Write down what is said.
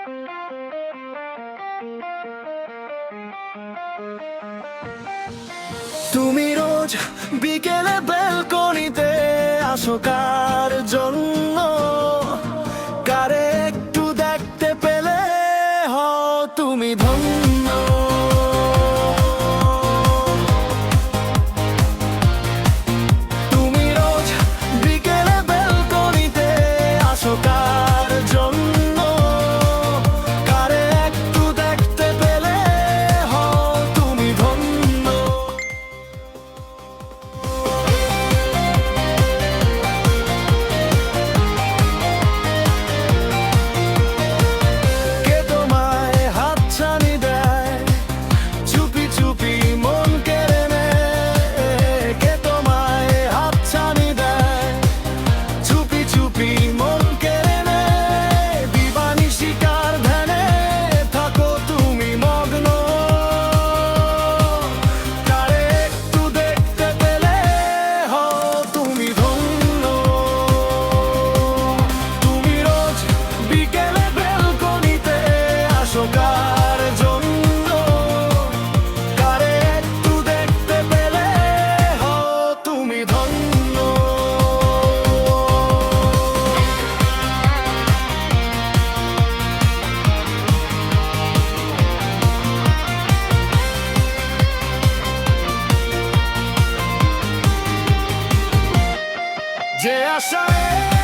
তুমি রোজ বিকেলে ব্যালকনিতে আসো কার জন্য? কারে একটু দেখতে পেলে হও তুমি ধন্য। তুমি রোজ বিকেলে ব্যালকনিতে আসো কার জন্য? কারে একটু দেখতে পেলে হও তুমি ধন্য। কে তোমায় হাতছানি দেয় চুপি চুপি মন কেড়ে নেয়? কে তোমায় হাতছানি দেয় চুপি চুপি মন কেড়ে নেয়? দিবানি শিকার ধ্যানে থাকো তুমি মগ্ন। কারে একটু দেখতে পেলে হও তুমি ধন্য। তুমি রোজ বিকেলে ব্যালকনিতে আসো কার জন্য? কারে একটু দেখতে পেলে হও তুমি ধন্য। যে আশায়